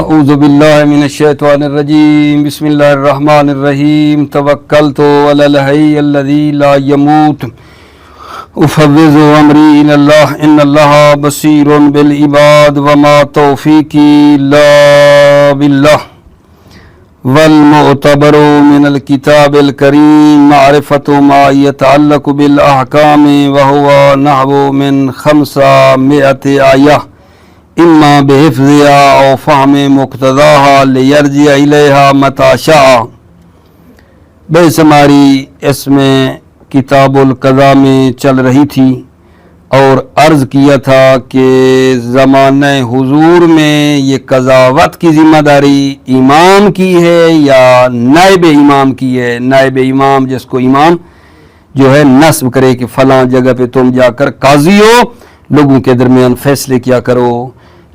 اعوذ باللہ من الشیطان الرجیم بسم اللہ الرحمن الرحیم توکلت علی الحی الذی لا یموت افوض امری الی اللہ ان اللہ بصیر بالعباد وما توفیقی الا باللہ والمعتبر من الکتاب الکریم معرفت ما یتعلق بالاحکام وهو نحو من 500 آیہ اما بحفظها او فهم مقتضاها لیرجع الیہا متی شاء۔ بحث ہماری اس میں کتاب القضاء میں چل رہی تھی اور عرض کیا تھا کہ زمانہ حضور میں یہ قضاوت کی ذمہ داری امام کی ہے یا نائب امام کی ہے۔ نائب امام جس کو امام جو ہے نصب کرے کہ فلاں جگہ پہ تم جا کر قاضی ہو، لوگوں کے درمیان فیصلے کیا کرو۔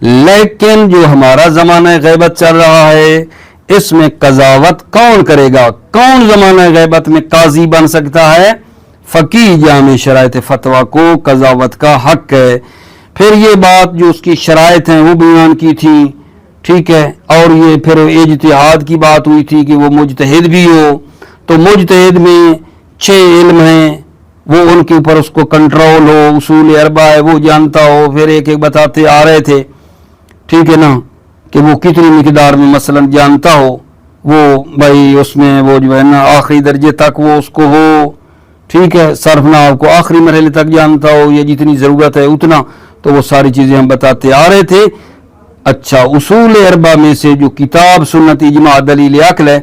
لیکن جو ہمارا زمانہ غیبت چل رہا ہے اس میں قضاوت کون کرے گا؟ کون زمانہ غیبت میں قاضی بن سکتا ہے؟ فقیہ جامع شرائط فتویٰ کو قضاوت کا حق ہے۔ پھر یہ بات جو اس کی شرائط ہیں وہ بیان کی تھی، ٹھیک ہے، اور یہ پھر اجتہاد کی بات ہوئی تھی کہ وہ مجتہد بھی ہو، تو مجتہد میں 6 علم ہیں، وہ ان کے اوپر اس کو کنٹرول ہو، اصول 4 ہے وہ جانتا ہو، پھر ایک ایک بتاتے آ رہے تھے، ٹھیک ہے نا، کہ وہ کتنی مقدار میں مثلا جانتا ہو، وہ بھائی اس میں وہ جو ہے نا آخری درجے تک وہ اس کو ہو، ٹھیک ہے، صرف نحو کو آخری مرحلے تک جانتا ہو یا جتنی ضرورت ہے اتنا، تو وہ ساری چیزیں ہم بتاتے آ رہے تھے۔ اچھا، اصول 4 میں سے جو کتاب سنت اجماع دلیل عقل ہے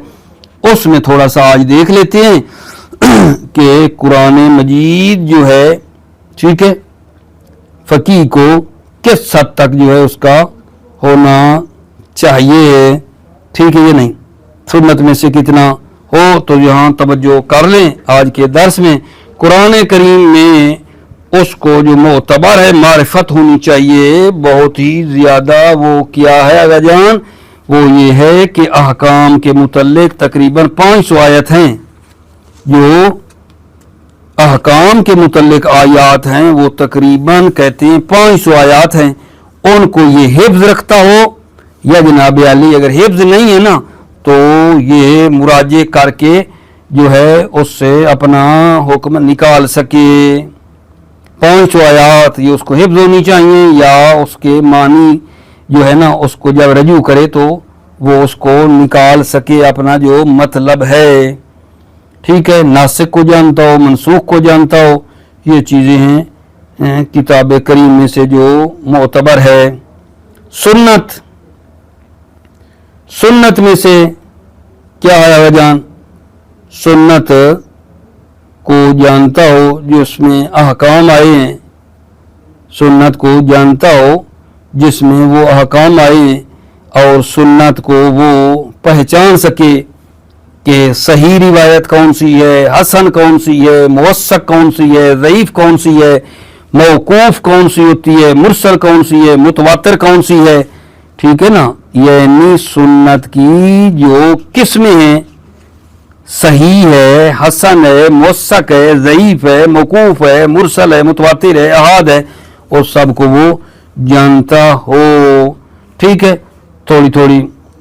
اس میں تھوڑا سا آج دیکھ لیتے ہیں کہ قرآن مجید جو ہے، ٹھیک ہے، فقیہ کو کس حد تک جو ہے اس کا ہونا چاہیے، ٹھیک ہے یہ نہیں، سنت میں سے کتنا ہو، تو یہاں توجہ کر لیں۔ آج کے درس میں قرآن کریم میں اس کو جو معتبر ہے معرفت ہونی چاہیے بہت ہی زیادہ۔ وہ کیا ہے اگر جان؟ وہ یہ ہے کہ احکام کے متعلق تقریباً 500 آیت ہیں، جو احکام کے متعلق آیات ہیں وہ تقریباً کہتے ہیں 500 آیات ہیں، ان کو یہ حفظ رکھتا ہو یا جناب علی اگر حفظ نہیں ہے نا تو یہ مراجعہ کر کے جو ہے اس سے اپنا حکم نکال سکے۔ 500 آیات یہ اس کو حفظ ہونی چاہیے، یا اس کے معنی جو ہے نا اس کو جب رجوع کرے تو وہ اس کو نکال سکے اپنا جو مطلب ہے، ٹھیک ہے، ناسخ کو جانتا ہو، منسوخ کو جانتا ہو، یہ چیزیں ہیں کتاب کریم میں سے جو معتبر ہے۔ سنت میں سے کیا ہے جان؟ سنت کو جانتا ہو جس میں احکام آئے ہیں، سنت کو جانتا ہو جس میں وہ احکام آئے ہیں، اور سنت کو وہ پہچان سکے کہ صحیح روایت کون سی ہے، حسن کون سی ہے، موثق کون سی ہے، ضعیف کون سی ہے، موقوف کون سی ہوتی ہے، مرسل کون سی ہے، متواتر کون سی ہے، ٹھیک ہے نا، یعنی سنت کی جو قسمیں ہیں، صحیح ہے، حسن ہے، موثق ہے، ضعیف ہے، موقوف ہے، مرسل ہے، متواتر ہے، احاد ہے، اور سب کو وہ جانتا ہو، ٹھیک ہے۔ تھوڑی تھوڑی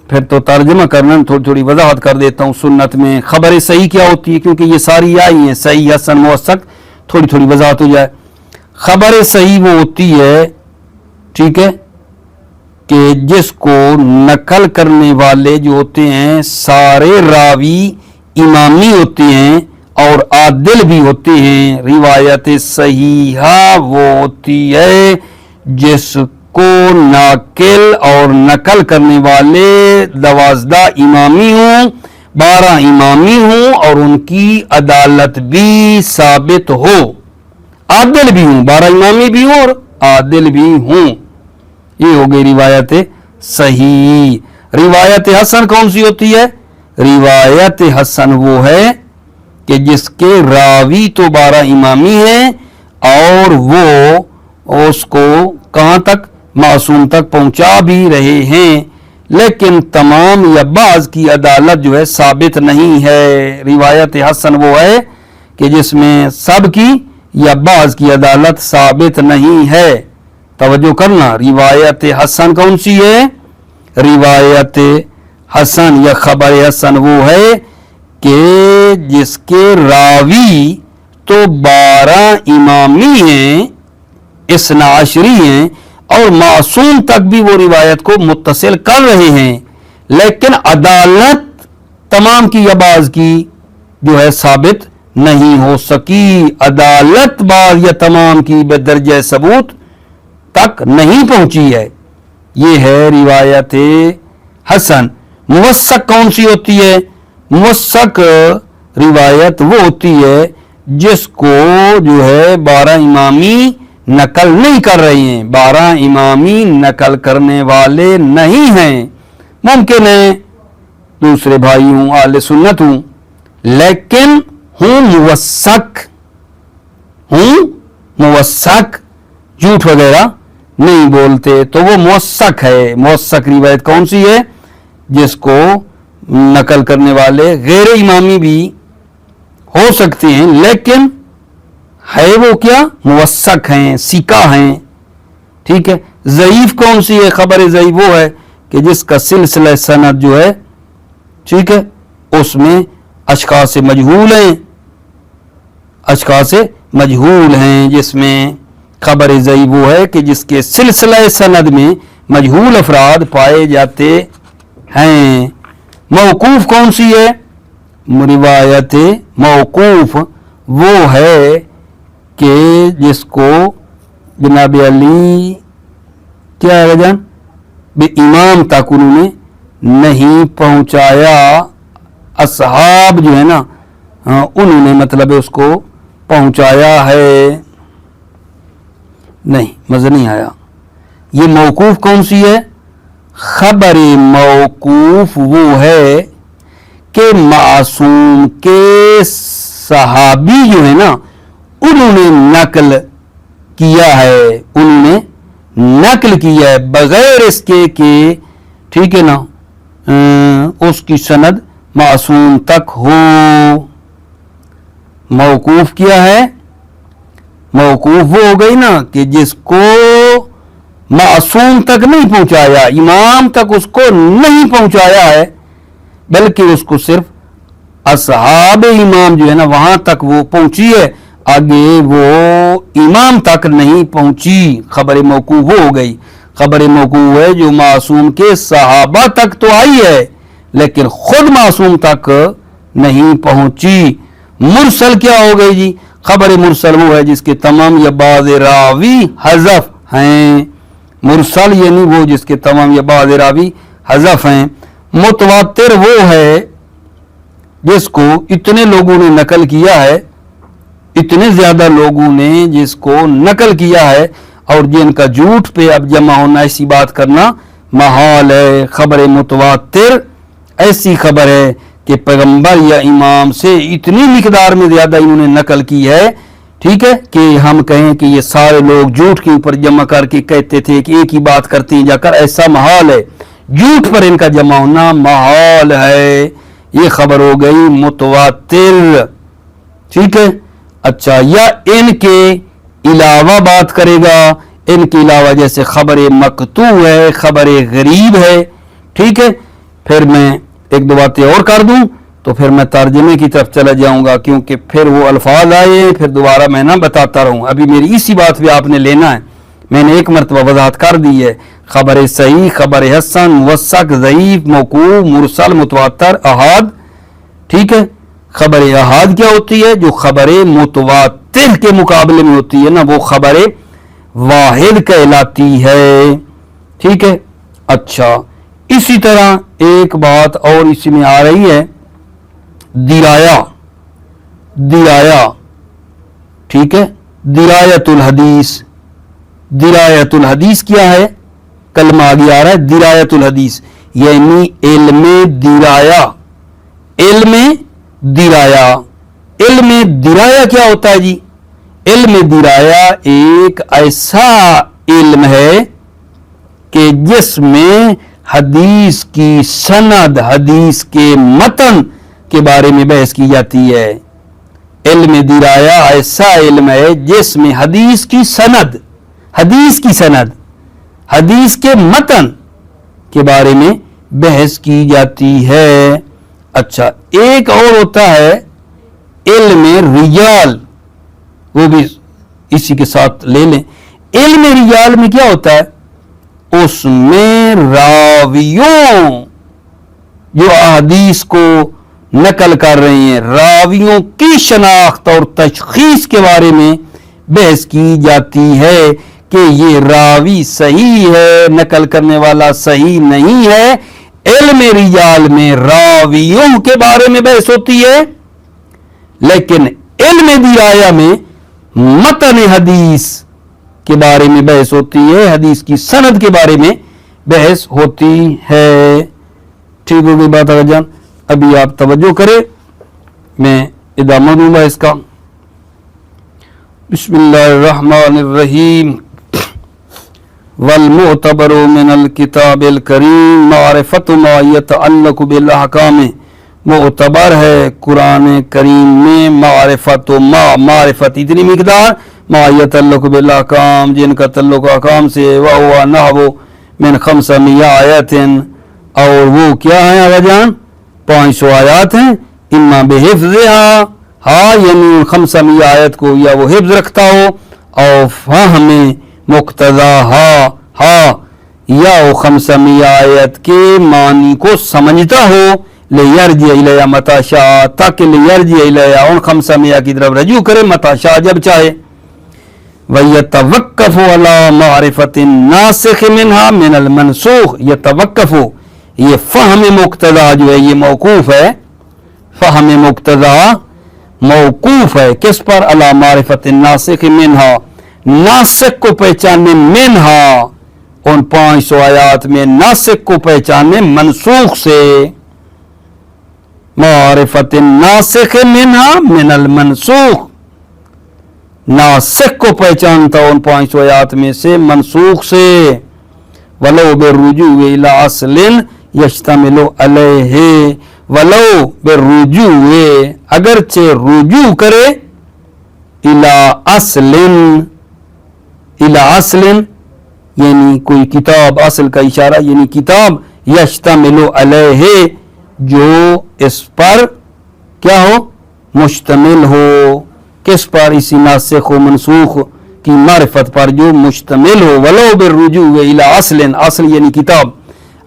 پھر تو ترجمہ کرنا، تھوڑی تھوڑی وضاحت کر دیتا ہوں۔ سنت میں خبر صحیح کیا ہوتی ہے، کیونکہ یہ ساری آئی ہیں، صحیح، حسن، موثق، تھوڑی تھوڑی وضاحت ہو جائے۔ خبر صحیح وہ ہوتی ہے، ٹھیک ہے، کہ جس کو نقل کرنے والے جو ہوتے ہیں سارے راوی امامی ہوتے ہیں اور عادل بھی ہوتے ہیں۔ روایت صحیحہ وہ ہوتی ہے جس کو ناقل اور نقل کرنے والے 12 امامی ہوں، 12 امامی ہوں، اور ان کی عدالت بھی ثابت ہو، عادل بھی ہوں، 12 امامی بھی ہوں اور عادل بھی ہوں، یہ ہو گئی روایت صحیح۔ روایت حسن کون سی ہوتی ہے؟ روایت حسن وہ ہے کہ جس کے راوی تو 12 امامی ہیں اور وہ اس کو کہاں تک؟ معصوم تک پہنچا بھی رہے ہیں، لیکن تمام یا بعض کی عدالت جو ہے ثابت نہیں ہے۔ روایت حسن وہ ہے کہ جس میں سب کی یا بعض کی عدالت ثابت نہیں ہے۔ توجہ کرنا، روایت حسن کون سی ہے؟ روایت حسن یا خبر حسن وہ ہے کہ جس کے راوی تو 12 امامی ہیں، 12 ہیں، اور معصوم تک بھی وہ روایت کو متصل کر رہے ہیں، لیکن عدالت تمام کی یا بعض کی جو ہے ثابت نہیں ہو سکی، عدالت بعض یا تمام کی بدرجہ ثبوت تک نہیں پہنچی ہے۔ یہ ہے روایت حسن۔ موثق کون سی ہوتی ہے؟ موثق روایت وہ ہوتی ہے جس کو جو ہے 12 امامی نقل نہیں کر رہے ہیں، 12 امامی نقل کرنے والے نہیں ہیں۔ ممکن ہے دوسرے بھائی ہوں، اہل سنت ہوں، لیکن موثق جھوٹ وغیرہ نہیں بولتے، تو وہ موثق ہے۔ موثق روایت کون سی ہے؟ جس کو نقل کرنے والے غیر امامی بھی ہو سکتے ہیں، لیکن ہے وہ کیا؟ موثق ہیں، ثقہ ہیں، ٹھیک ہے۔ ضعیف کون سی ہے؟ خبر ضعیف وہ ہے کہ جس کا سلسلہ سند جو ہے، ٹھیک ہے، اس میں اشخاص مجہول ہیں، اشخاص مجہول ہیں، جس میں خبر ضعیف وہ ہے کہ جس کے سلسلہ سند میں مجہول افراد پائے جاتے ہیں۔ موقوف کون سی ہے؟ روایت موقوف وہ ہے کہ جس کو جناب علی کیا ہے جان بے امام تک انہوں نے نہیں پہنچایا، اصحاب جو ہے نا انہوں نے مطلب اس کو پہنچایا ہے۔ نہیں، مزہ نہیں آیا۔ یہ موقوف کون سی ہے؟ خبر موقوف وہ ہے کہ معصوم کے صحابی جو ہے نا انہوں نے نقل کیا ہے، انہوں نے نقل کیا ہے بغیر اس کے کہ ٹھیک ہے نا اس کی سند معصوم تک ہو۔ موقوف کیا ہے؟ موقوف وہ ہو گئی نا کہ جس کو معصوم تک نہیں پہنچایا، امام تک اس کو نہیں پہنچایا ہے، بلکہ اس کو صرف اصحاب امام جو ہے نا وہاں تک وہ پہنچی ہے، آگے وہ امام تک نہیں پہنچی۔ خبر موقوف وہ ہو گئی۔ خبر موقوف ہے جو معصوم کے صحابہ تک تو آئی ہے لیکن خود معصوم تک نہیں پہنچی۔ مرسل کیا ہو گئی جی؟ خبر مرسل وہ ہے جس کے تمام یا بعض راوی حذف ہیں۔ مرسل یعنی وہ جس کے تمام یا بعض راوی حذف ہیں۔ متواتر وہ ہے جس کو اتنے لوگوں نے نقل کیا ہے، اتنے زیادہ لوگوں نے جس کو نقل کیا ہے، اور جن کا جھوٹ پہ اب جمع ہونا، ایسی بات کرنا محال ہے۔ خبر متواتر ایسی خبر ہے کہ پیغمبر یا امام سے اتنی مقدار میں زیادہ انہوں نے نقل کی ہے، ٹھیک ہے، کہ ہم کہیں کہ یہ سارے لوگ جھوٹ کے اوپر جمع کر کے کہتے تھے کہ ایک ہی بات کرتے ہیں جا کر، ایسا محال ہے، جھوٹ پر ان کا جمع ہونا محال ہے۔ یہ خبر ہو گئی متواتر، ٹھیک ہے۔ اچھا، یا ان کے علاوہ بات کرے گا، ان کے علاوہ جیسے خبر مقطوع ہے، خبر غریب ہے، ٹھیک ہے۔ پھر میں ایک دو باتیں اور کر دوں تو پھر میں ترجمے کی طرف چلا جاؤں گا، کیونکہ پھر وہ الفاظ آئے پھر دوبارہ میں نہ بتاتا رہوں۔ ابھی میری اسی بات پہ آپ نے لینا ہے، میں نے ایک مرتبہ وضاحت کر دی ہے۔ خبر صحیح، خبر حسن، موثق، ضعیف، موقوف، مرسل، متواتر، احاد، ٹھیک ہے۔ خبر احاد کیا ہوتی ہے؟ جو خبر متواتر کے مقابلے میں ہوتی ہے نا، وہ خبر واحد کہلاتی ہے، ٹھیک ہے۔ اچھا، اسی طرح ایک بات اور اسی میں آ رہی ہے، درایا، ٹھیک ہے۔ درایت الحدیث، درایت الحدیث کیا ہے؟ کلمہ آگے آ رہا ہے درایت الحدیث، یعنی علم درایا، علم درایا۔ علم درایا کیا ہوتا ہے جی؟ علم درایا ایک ایسا علم ہے کہ جس میں حدیث کی سند، حدیث کے متن کے بارے میں بحث کی جاتی ہے۔ علم درایا ایسا علم ہے جس میں حدیث کی سند، حدیث کی سند، حدیث کے متن کے بارے میں بحث کی جاتی ہے۔ اچھا، ایک اور ہوتا ہے علم رجال، وہ بھی اسی کے ساتھ لے لیں۔ علم رجال میں کیا ہوتا ہے؟ اس میں راویوں جو احادیث کو نقل کر رہے ہیں، راویوں کی شناخت اور تشخیص کے بارے میں بحث کی جاتی ہے کہ یہ راوی صحیح ہے، نقل کرنے والا صحیح نہیں ہے۔ علم رجال میں راویوں کے بارے میں بحث ہوتی ہے، لیکن علم درایا میں متن حدیث کے بارے میں بحث ہوتی ہے، حدیث کی سند کے بارے میں بحث ہوتی ہے۔ ٹھیک ہو گئی بات اگر جان؟ ابھی آپ توجہ کریں، میں ادامہ دوں گا اس کا۔ بسم اللہ الرحمن الرحیم۔ والمعتبر من الکتاب الکریم معرفت ما یتعلق بالاحکام، معتبر ہے قرآن کریم میں معرفت معرفت اتنی مقدار ما یتعلق بالاحکام جن کا تعلق احکام سے، وہو نحو من 500 آیات، اور وہ کیا ہیں آگا جان؟ 500 آیات ہیں۔ اما بحفظها، ہاں یعنی 500 آیت کو یا وہ حفظ رکھتا ہو، اور فہم مقتضاها، ہاں یا وہ 500 آیت کے معنی کو سمجھتا ہو، لیرجع الیہ متی شاء، تاکہ لیرجع الیہ ان 500 کی طرف رجوع کرے متی شاء جب چاہے۔ وَيَتَوَقَّفُ عَلَى مَعْرِفَةِ النَّاسِخِ مِنْهَا مِنَ الْمَنْسُوخِ، يَتَوَقَّفُ، یہ فہم مقتضا جو ہے یہ موقوف ہے، فہم مقتضا موقوف ہے کس پر؟ علی معرفت الناسخ منہا، ناسخ کو پہچاننے، منہا ان 500 آیات میں ناسخ کو پہچاننے منسوخ سے، معرفت الناسخ منہا من المنسوخ، ناسخ کو پہچانتا ان 500 آیات میں سے منسوخ سے، ولو بالرجوع الی اصل یشتمل علیہ، ولو بالرجوع، اگرچہ رجوع کرے، الی اصل، الی اصل یعنی کوئی کتاب، اصل کا اشارہ یعنی کتاب، یشتمل علیہ جو اس پر کیا ہو؟ مشتمل ہو، کس پر؟ اسی ناسخ و منسوخ کی معرفت پر جو مشتمل ہو۔ ولو بالرجوع الی اصل، اصل یعنی کتاب،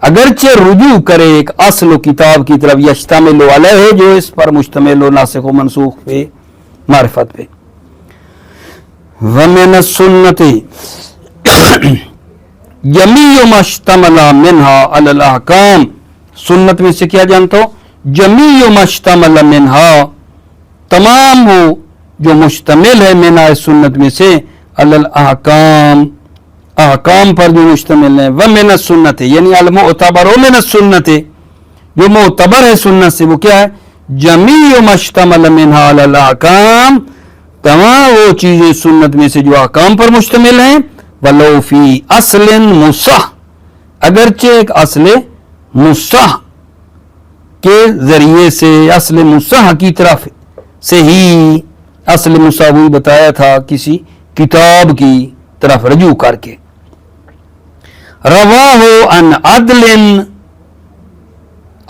اگرچہ رجوع کرے ایک اصل و کتاب کی طرف، یشتمل علیہ جو اس پر مشتمل ہو، ناسخ و منسوخ پہ، معرفت پہ۔ ومن السنت جمیع ما اشتمل منها علی الاحکام، سنت میں سے کیا جانتا ہو؟ جمیع ما اشتمل منها، تمام وہ جو مشتمل ہے منہا سنت میں سے، علی الاحکام، احکام پر جو مشتمل ہے، ومن السنت یعنی المعتبر من السنت، جو معتبر ہے سنت سے وہ کیا ہے؟ جمیع ما اشتمل منها علی الاحکام، تمام وہ چیزیں سنت میں سے جو احکام پر مشتمل ہیں، ولو فی اصل مصح، اگرچہ ایک اصل مصح کے ذریعے سے، اصل مصح کی طرف سے ہی، اصل مصح وہی بتایا تھا کسی کتاب کی طرف رجوع کر کے، رواہ عن عدل،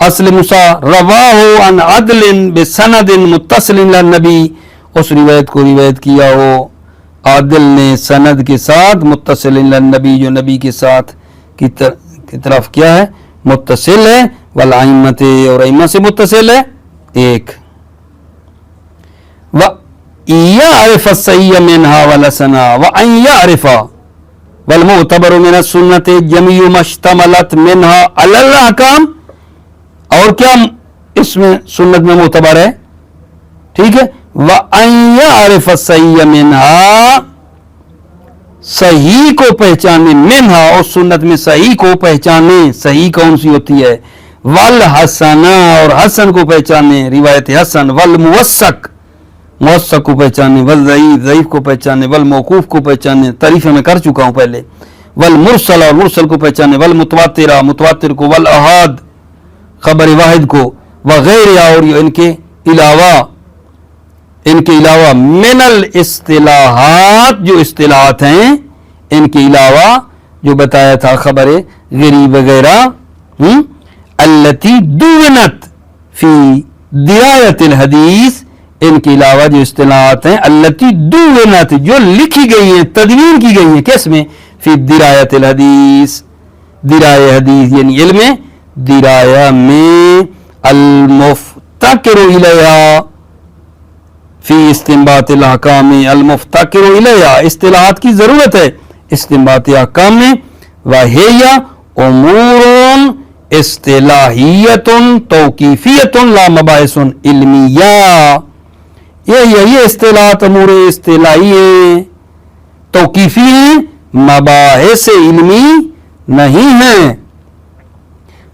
اصل مصح رواہ عن عدل بسند متصل الی النبی، اس روایت کو روایت کیا ہو عادل نے سند کے ساتھ، متصل الی النبی جو نبی کے ساتھ کی طرف کیا ہے؟ متصل ہے، والائمت اور ائمہ سے متصل ہے ایک، وَيَعْرِفَ الصَّحِيَّ مِنْهَا وَالْحَسَنَ وَأَنْ يَعْرِفَ وَالْمُعْتَبَرُ مِنَ السُّنَّةِ جَمِيعُ مَا اشْتَمَلَتْ مِنْهَا عَلَى الْأَحْكَامِ، اور کیا اس میں سنت میں معتبر ہے؟ ٹھیک ہے، وَأَنْ يَعْرِفَ الصَّحِيَّ مِنْهَا، صحیح کو پہچانے، منہا اور سنت میں صحیح کو پہچانے، صحیح کون سی ہوتی ہے؟ والحسن، اور حسن کو پہچانے، روایت حسن، والموثق، موثق کو پہچانے، والضعیف، ضعیف کو پہچانے، والموقوف کو پہچانے، تعریف میں کر چکا ہوں پہلے، والمرسل، اور مرسل کو پہچانے، والمتواتر، متواتر کو، والاحاد، خبر واحد کو، وغیرہ، اور ان کے علاوہ من الاصطلاحات، جو اصطلاحات ہیں ان کے علاوہ جو بتایا تھا، خبر غریب وغیرہ التی دونت فی درایت الحدیث، ان کے علاوہ جو اصطلاحات ہیں التی دونت جو لکھی گئی ہیں، تدوین کی گئی ہیں، کس میں؟ فی درایت الحدیث، درایہ حدیث یعنی علم درایا میں، المفتقر الیہا فی استنباط الاحکام، المفتقر الیہا اصطلاحات کی ضرورت ہے استنباط احکام میں، وہی امور اصطلاحیت توقیفیت لا مباحث علمیہ، یہ اصطلاحات امور اصطلاحی ہیں، توقیفی ہیں، مباحث علمی نہیں ہیں۔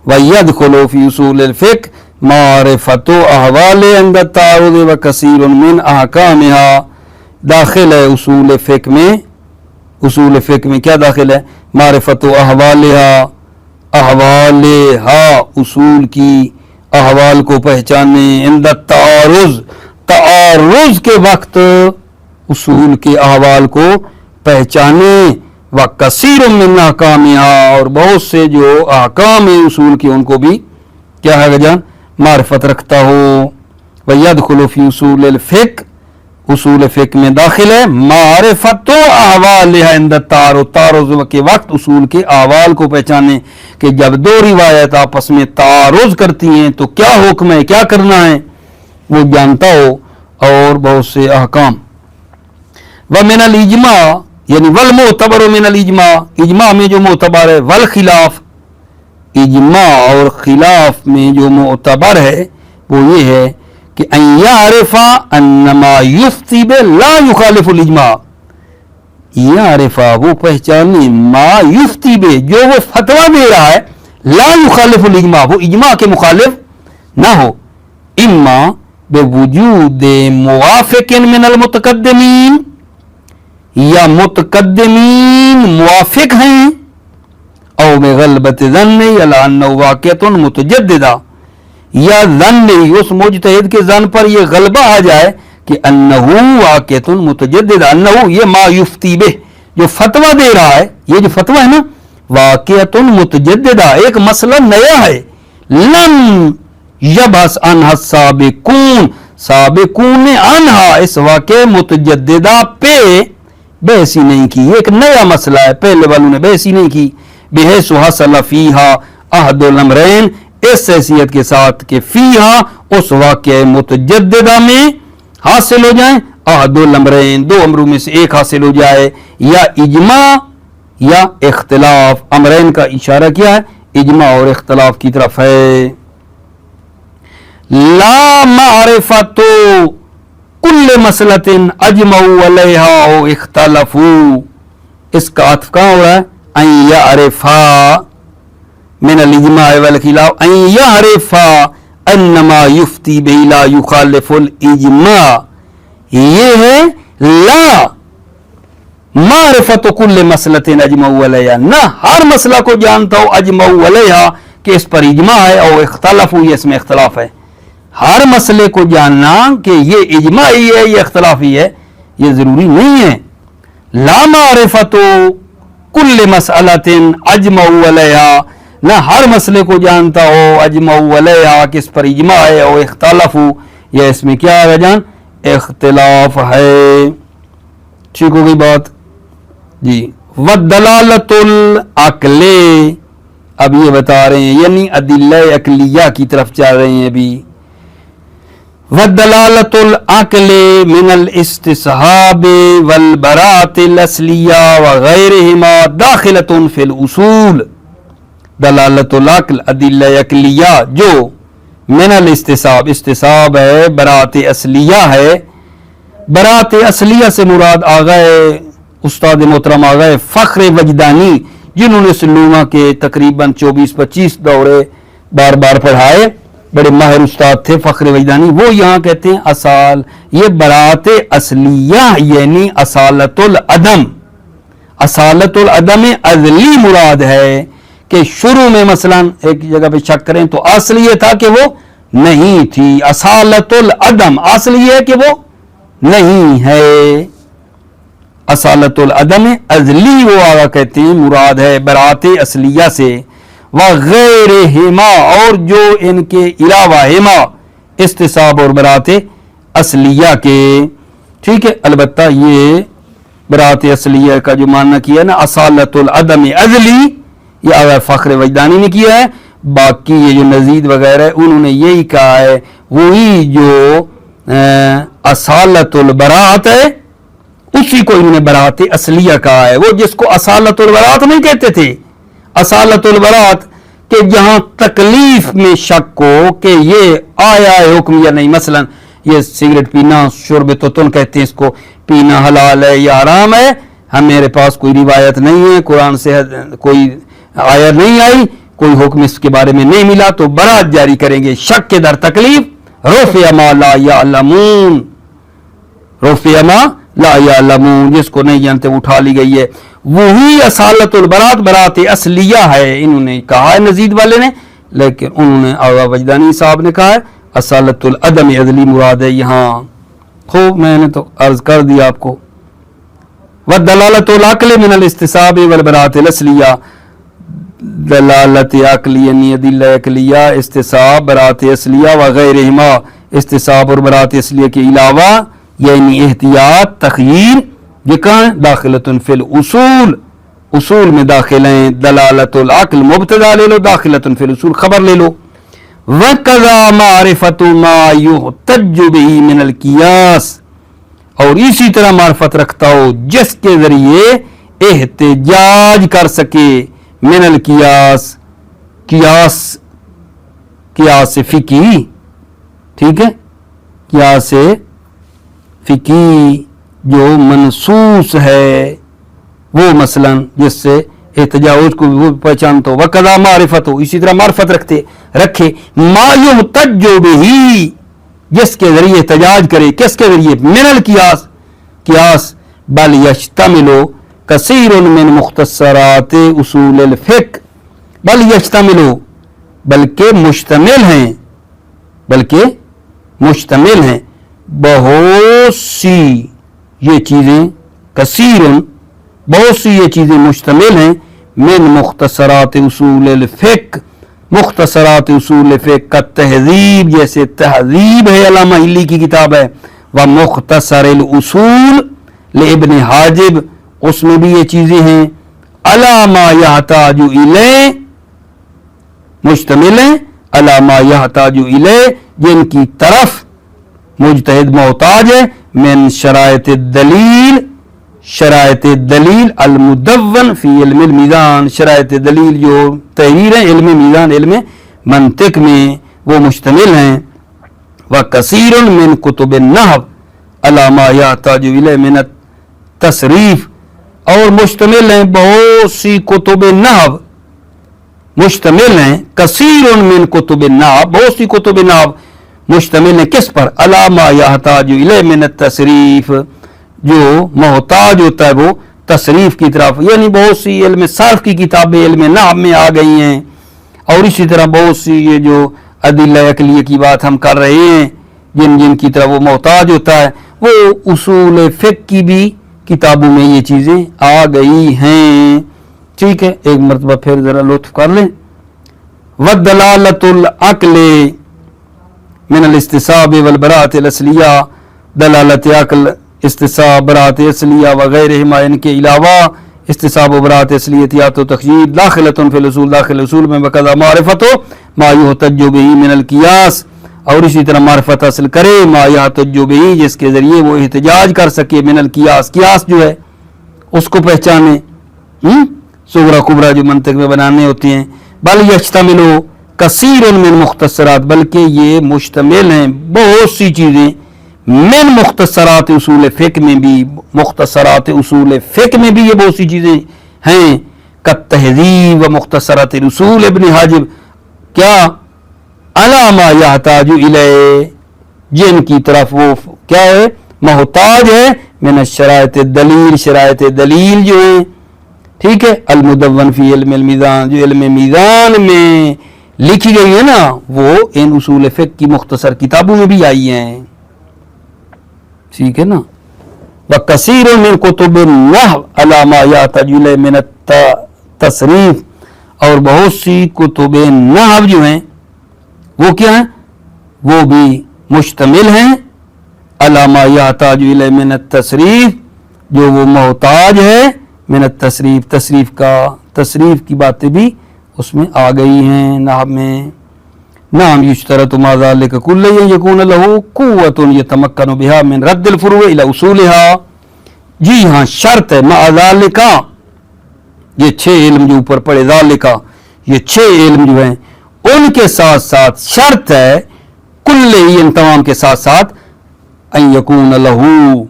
وَيَدْخُلُ فِي اصول الفقہ معرفت احوال عند التعارض وکثیر من احکامها، داخل ہے اصول فقہ میں، اصول فقہ میں کیا داخل ہے؟ معرفت احوالها، احوالها اصول کی احوال کو پہچانے، عند التعارض تعارض کے وقت اصول کے احوال کو پہچانے، وکثیر من احکامها اور بہت سے جو احکام ہیں اصول کے ان کو بھی کیا ہے جان معرفت رکھتا ہو۔ وَيَدْخُلُ فِي اصول الفقہ، اصول فقہ میں داخل ہے معرفت احوالها عند التعارض، تعارض کے وقت اصول کے احوال کو پہچانے کہ جب دو روایت آپس میں تعارض کرتی ہیں تو کیا حکم ہے، کیا کرنا ہے، وہ جانتا ہو، اور بہت سے احکام۔ وَمِنَ الْإِجْمَاعِ یعنی والمعتبر من الاجماع، اجماع میں جو معتبر ہے، والخلاف اجماع اور خلاف میں جو معتبر ہے وہ یہ ہے کہ ان یعرف ان ما یفتی بہ لا یخالف الاجماع، یعرف وہ پہچانے ما یفتی بہ جو وہ فتویٰ دے رہا ہے، لا یخالف الاجماع وہ اجماع کے مخالف نہ ہو، اما بوجود موافق من المتقدمین، یا متقدمین موافق ہیں، او بغلبت ظن علی انہ واقعۃ متجددہ، یا ظن اس مجتہد کے ظن پر یہ غلبہ آ جائے کہ انہ واقعۃ متجددہ، انہ یہ ما یفتی بہ جو فتویٰ دے رہا ہے، یہ جو فتویٰ ہے نا واقعۃ متجددہ ایک مسئلہ نیا ہے، لم یبحث عنہا السابقون، سابقون نے عنہا اس واقع متجددہ پہ بحث ہی نہیں کی، ایک نیا مسئلہ ہے، پہلے والوں نے بحث ہی نہیں کی، بحیث حصل فیہا احد الامرین، اس حیثیت کے ساتھ کہ فیہا اس واقع متجددہ میں حاصل ہو جائیں احد الامرین، دو امروں میں سے ایک حاصل ہو جائے، یا اجماع یا اختلاف، امرین کا اشارہ کیا ہے اجماع اور اختلاف کی طرف ہے۔ لا معرفت کل مسئلۃ اجمعوا علیہا او اختلفوا، اس کا عطف کہاں ہو رہا ہے؟ ان یعرفا من الاجماع والخلاف، ان یعرفا انما یفتی بہ لا یخالف الاجماع، یہ ہے لا معرفت کل مسئلۃ اجمعوا علیہا، نہ ہر مسئلہ کو جانتا ہو اجمعوا علیہا کہ اس پر اجماع ہے، او اختلفوا یہ اس میں اختلاف ہے، ہر مسئلے کو جاننا کہ یہ اجماعی ہے یہ اختلافی ہے یہ ضروری نہیں ہے۔ لا معرفت کل مسئلۃ اجمعوا علیہا، نہ ہر مسئلے کو جانتا ہو اجمعوا علیہا کہ اس پر اجماع ہے، اور اختلافو یہ اس میں کیا ہے جان اختلاف ہے۔ ٹھیک ہو گئی بات جی۔ والدلالۃ العقل، اب یہ بتا رہے ہیں یعنی ادلہ عقلیہ کی طرف چل رہے ہیں ابھی۔ والدلالۃ العقل من الاستصحاب والبراءۃ الاصلیہ وغیرہما داخلۃ فی الاصول، دلالت العقل ادلہ عقلیہ جو من الاستصحاب، استصحاب ہے براءۃ اصلیہ ہے، براءۃ اصلیہ سے مراد آگئے استاد محترم آگئے فخر وجدانی جنہوں نے سلومہ کے تقریباً 24-25 دورے بار بار پڑھائے، بڑے ماہر استاد تھے فخر وجدانی، وہ یہاں کہتے ہیں اصال، یہ براءۃ اصلیہ یعنی اصالت العدم، اصالت العدم ازلی مراد ہے کہ شروع میں مثلا ایک جگہ پہ شک کریں تو اصل یہ تھا کہ وہ نہیں تھی، اصالت العدم اصل یہ ہے کہ وہ نہیں ہے، اصالت العدم ازلی وہ آگا کہتے ہیں مراد ہے براءۃ اصلیہ سے۔ وغیرہما اور جو ان کے علاوہ ہما استصاب اور برات اصلیہ کے. ٹھیک ہے، البتہ یہ برات اصلیہ کا جو معنی کیا ہے نا اصالت العدم ازلی، یہ اگر فخر وجدانی نے کیا ہے. باقی یہ جو نزید وغیرہ ہے انہوں نے یہی کہا ہے، وہی جو اصالت البراعت ہے اسی کو انہوں نے برات اصلیہ کہا ہے. وہ جس کو اصالت البراعت نہیں کہتے تھے، اصالت البراعت کہ جہاں تکلیف میں شک ہو کہ یہ آیا ہے حکم یا نہیں. مثلا یہ سگریٹ پینا شرب توتن کہتے ہیں اس کو، پینا حلال ہے یا حرام ہے، میرے پاس کوئی روایت نہیں ہے، قرآن سے کوئی آیت نہیں آئی، کوئی حکم اس کے بارے میں نہیں ملا، تو برات جاری کریں گے. شک کے در تکلیف رفع ما لا یعلمون، رفع ما لا یعلمون، جس کو نہیں جانتے اٹھا لی گئی ہے. وہی اصالت البرات برات اصلیہ ہے انہوں نے کہا ہے نزید والے نے، لیکن انہوں نے آغا وجدانی صاحب نے کہا ہے اصالت العدم ازلی مراد ہے یہاں. خوب میں نے تو عرض کر دیا آپ کو. والدلالت العقل من الاستصاب والبرات الاصلیہ، دلالت عقلی یعنی ادلہ عقلیہ استصاب برات اصلیہ وغیرہما استصاب اور برات اصلیہ کے علاوہ یعنی احتیاط تخییر یہ کہاں داخلۃ فی الاصول، اصول میں داخل ہیں. دلالت العقل مبتدا لے لو، داخلۃ فی الاصول خبر لے لو. وَكَذَا مَعْرِفَةُ مَا يُحْتَجُّ بِهِ مِنَ الْقِيَاسِ، اور اسی طرح معرفت رکھتا ہو جس کے ذریعے احتجاج کر سکے من القیاس، قیاس، قیاس فقہی. ٹھیک ہے، قیاس فقہی جو منصوص ہے وہ مثلا جس سے احتجاج کو وہ پہچانتا ہو. وَقَضَا معرفت ہو، اسی طرح معرفت رکھے ما یحتج بہ، جس کے ذریعے احتجاج کرے. کس کے ذریعے؟ من القیاس، قیاس. بل یشتمل کثیر من مختصرات اصول الفقہ، بل یشتمل بلکہ مشتمل ہیں، بلکہ مشتمل ہیں بہت سی یہ چیزیں، کثیر بہت سی یہ چیزیں مشتمل ہیں من مختصرات اصول الفقہ، مختصرات اصول فقہ کا تہذیب، جیسے تہذیب ہے علامہ ہلی کی کتاب ہے، و مختصر الاصول لابن حاجب، اس میں بھی یہ چیزیں ہیں. علی ما یحتاج الیہ، مشتمل ہیں علی ما یحتاج الیہ، جن کی طرف مجتہد محتاج ہے. من شرائط الدلیل، شرائط دلیل المدون فی علم المیزان، شرائط دلیل جو تحریر ہے علم میزان، علم منطق میں وہ مشتمل ہیں. وکثیر من کتب النحو علی ما یحتاج الیہ من التصریف، اور مشتمل ہیں بہت سی کتب نحو، مشتمل ہیں کثیر من کتب النحو، بہت سی کتب نحو مشتمل ہیں کس پر؟ علی ما یحتاج الیہ من التصریف، جو محتاج ہوتا ہے وہ تصریف کی طرف. یعنی بہت سی علم صرف کی کتابیں علم نحو میں آ گئی ہیں، اور اسی طرح بہت سی یہ جو ادلہ عقلیہ کی بات ہم کر رہے ہیں جن کی طرف وہ محتاج ہوتا ہے، وہ اصول فقہ کی بھی کتابوں میں یہ چیزیں آ گئی ہیں. ٹھیک ہے، ایک مرتبہ پھر ذرا لطف کر لیں. والدلالۃ العقل من الاستصاب والبراءۃ الاصلیہ، دلالت عقل استصاب برات اصلیہ وغیرہما ان کے علاوہ استصاب و برات اصلیہ احتیاط و تخییر داخلۃ فی الاصول، داخل اصول میں. وقضا معرفت ما یحتج بہ من القیاس، اور اسی طرح معرفت حاصل کرے ما یحتج بہ، جس کے ذریعے وہ احتجاج کر سکے من القیاس، قیاس جو ہے اس کو پہچانے، صغرا کبرا جو منطق میں بنانے ہوتے ہیں. بل یشتمل کثیر من مختصرات، بلکہ یہ مشتمل ہیں بہت سی چیزیں من مختصرات اصول فقہ میں بھی، مختصرات اصول فقہ میں بھی یہ بہت سی چیزیں ہیں. کالتہذیب و مختصرات الاصول ابن حاجب، کیا؟ علی ما یحتاج الیہ، جن کی طرف وہ کیا ہے؟ محتاج ہے. من الشرائط الدلیل، شرائط دلیل جو ہیں، ٹھیک ہے، المدون فی علم المیزان، جو علم میزان میں لکھی گئی ہے نا، وہ ان اصول فقہ کی مختصر کتابوں میں بھی آئی ہیں. ٹھیک ہے نا. وکثیر من کتب النحو علی ما یحتاج الیہ من التصریف، اور بہت سی کتب نحو جو ہیں وہ کیا ہیں؟ وہ بھی مشتمل ہیں علامہ یحتاج الیہ من التصریف، جو وہ محتاج ہے من التصریف، تصریف کی باتیں بھی اس میں آ گئی ہیں نحو میں۔ نعم یشترط ما ذلک کلہ یکون لہ قوۃ یتمکن بها من رد الفروع الی اصولها، جی ہاں شرط ہے مع ذلک، یہ 6 علم جو اوپر پڑے ذالکا، یہ 6 علم جو ہیں ان کے ساتھ ساتھ شرط ہے کل ان تمام کے ساتھ ساتھ ان یکون لہو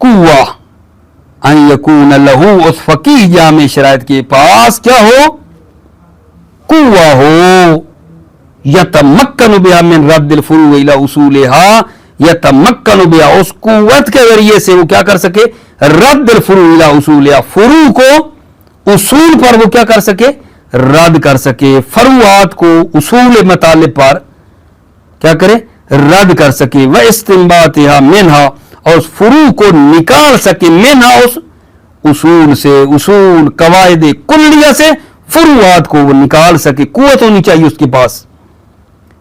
قوہ، ان یکون لہو اس فقیہ جامع شرائط کے پاس کیا ہو؟ قوہ ہو، یتمکن بها من رد الفروع الى اصولها، یتمکن بها اس قوت کے ذریعے سے وہ کیا کر سکے؟ رد الفروع الى اصولها، فروع کو اصول پر وہ کیا کر سکے؟ رد کر سکے، فروعات کو اصول مطالب پر کیا کرے؟ رد کر سکے، وہ استنباطها منها، اور اس فروع کو نکال سکے، منها اس اصول سے، اصول قواعد کلیہ سے فروعات کو وہ نکال سکے، قوت ہونی چاہیے اس کے پاس۔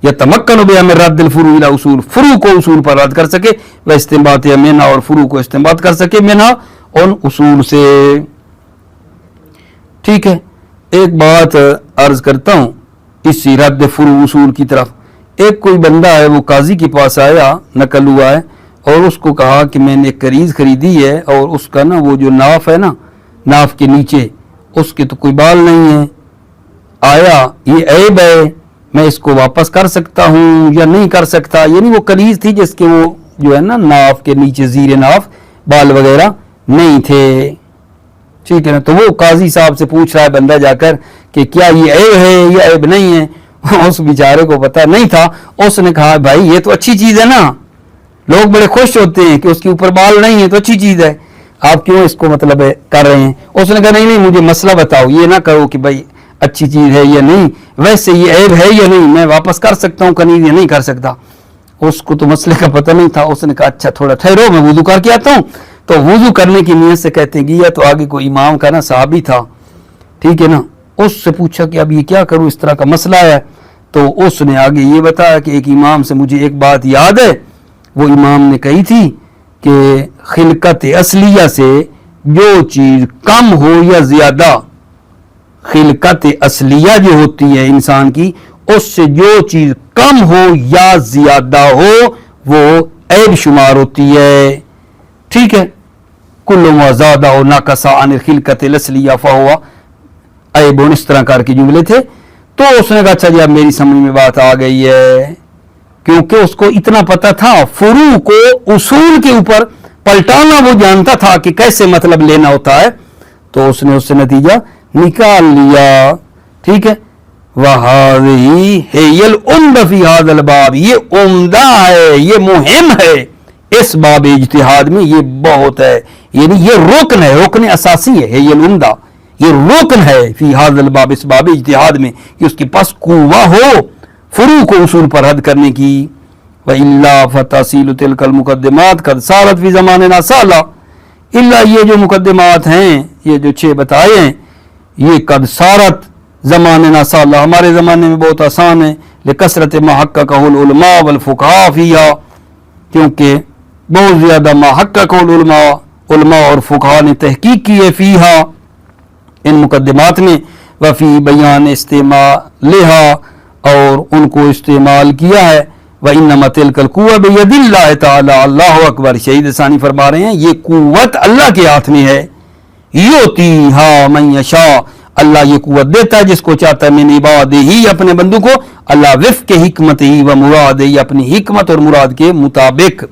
یتمکن بها من رد الفروع الى اصول، فروع کو اصول پر رد کر سکے، وہ استنباطها منها، اور فروع کو استنباط کر سکے منها ان اصول سے۔ ٹھیک ہے، ایک بات عرض کرتا ہوں اسی رد فروع اصول کی طرف۔ ایک کوئی بندہ ہے وہ قاضی کے پاس آیا، نقل ہوا ہے، اور اس کو کہا کہ میں نے ایک کنیز خریدی ہے اور اس کا نا وہ جو ناف ہے نا، ناف کے نیچے اس کے تو کوئی بال نہیں ہے، آیا یہ عیب ہے، میں اس کو واپس کر سکتا ہوں یا نہیں کر سکتا؟ یعنی وہ کنیز تھی جس کے وہ جو ہے نا ناف کے نیچے زیر ناف بال وغیرہ نہیں تھے، ٹھیک ہے نا؟ تو وہ قاضی صاحب سے پوچھ رہا ہے بندہ جا کر کہ کیا یہ عیب ہے یا عیب نہیں ہے؟ اس بیچارے کو پتہ نہیں تھا۔ اس نے کہا بھائی یہ تو اچھی چیز ہے نا، لوگ بڑے خوش ہوتے ہیں کہ اس کے اوپر بال نہیں ہے تو اچھی چیز ہے، آپ کیوں اس کو مطلب کر رہے ہیں؟ اس نے کہا نہیں مجھے مسئلہ بتاؤ، یہ نہ کرو کہ بھائی اچھی چیز ہے یا نہیں، ویسے یہ عیب ہے یا نہیں، میں واپس کر سکتا ہوں کنیز یا نہیں کر سکتا؟ اس کو تو مسئلے کا پتہ نہیں تھا۔ اس نے کہا اچھا تھوڑا ٹھہرو میں وضو کر کے آتا ہوں۔ تو وضو کرنے کی نیت سے کہتے گیا تو آگے کوئی امام کا نا صحابی تھا، ٹھیک ہے نا، اس سے پوچھا کہ اب یہ کیا کروں، اس طرح کا مسئلہ ہے۔ تو اس نے آگے یہ بتایا کہ ایک امام سے مجھے ایک بات یاد ہے، وہ امام نے کہی تھی کہ خلقت اصلیہ سے جو چیز کم ہو یا زیادہ، خلقت اصلیہ جو ہوتی ہے انسان کی، اس سے جو چیز کم ہو یا زیادہ ہو وہ عیب شمار ہوتی ہے، ٹھیک ہے؟ کل ما زاد او نقص عن الخلقت الاصلیہ فہو عیب، اس طرح کر کے جملے تھے۔ تو اس نے کہا اچھا جی اب میری سمجھ میں بات آ گئی ہے، کیونکہ اس کو اتنا پتہ تھا فروع کو اصول کے اوپر پلٹانا وہ جانتا تھا کہ کیسے مطلب لینا ہوتا ہے، تو اس نے اس سے نتیجہ نکال لیا، ٹھیک ہے؟ وَهَذِهِ هِيَ الْعُمْدَةُ فِي هَذَا الْبَابِ، یہ عمدہ ہے، یہ مہم ہے اس باب اجتہاد میں، یہ بہت ہے، یعنی یہ رکن ہے، رکن اساسی ہے، یہ العمدہ، یہ رکن ہے فی هذا الباب، اس باب اجتہاد میں، کہ اس کے پاس قوہ ہو فروع کو اصول پر رد کرنے کی۔ وَإِلَّا فَتَحْصِيلُ تِلْكَ الْمُقَدِّمَاتِ قَدْ صَارَتْ فِي زَمَانِنَا سَهْلًا، الا یہ جو مقدمات ہیں، یہ جو 6 بتائے ہیں، یہ قد صارت زماننا سهلا، ہمارے زمانے میں بہت آسان ہے، لکثرت ما حققہ العلماء والفقہاء فیہا، کیونکہ بہت زیادہ ما حققہ العلماء، علماء اور فقہاء نے تحقیق کی ہے فیہا، ان مقدمات میں، وفی بیان استعمالہا، اور ان کو استعمال کیا ہے، وَإِنَّمَا تِلْكَ الْقُوَّةُ بِيَدِ اللَّهِ تَعَالَى، اللہ اکبر، شہید ثانی فرما رہے ہیں یہ قوت اللہ کے ہاتھ میں ہے، یُؤْتِیہا مَن یشاء، اللہ یہ قوت دیتا ہے جس کو چاہتا ہے، من عبادہ ہی، اپنے بندوں کو، اللہ وفق حکمت ہی و مراد ہی، اپنی حکمت اور مراد کے مطابق۔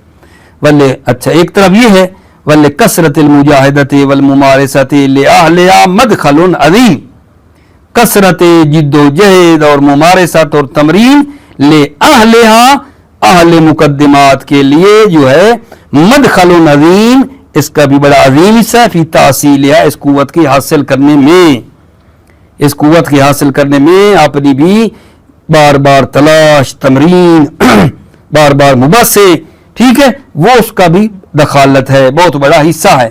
ولے اچھا ایک طرف یہ ہے، وَلِكَثْرَةِ الْمُجَاهِدَةِ وَالْمُمَارَسَةِ لِأَهْلِهَا مَدْخَلٌ عَظِيمٌ، کثرت جد و جہد اور ممارست اور تمرین لِأَهْلِهَا، اہل مقدمات کے لیے جو ہے مدخل عظیم، اس کا بھی بڑا عظیم حصہ ہے، فی تحصیلها، اس قوت کی حاصل کرنے میں، اس قوت کے حاصل کرنے میں اپنی بھی بار بار تلاش، تمرین، بار بار مباحثے، ٹھیک ہے، وہ اس کا بھی دخالت ہے، بہت بڑا حصہ ہے۔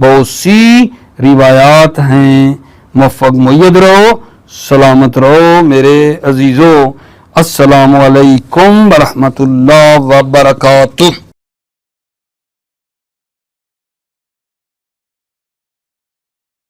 بہت سی روایات ہیں. موفق مید رہو، سلامت رہو میرے عزیزو. السلام علیکم ورحمۃ اللہ وبرکاتہ.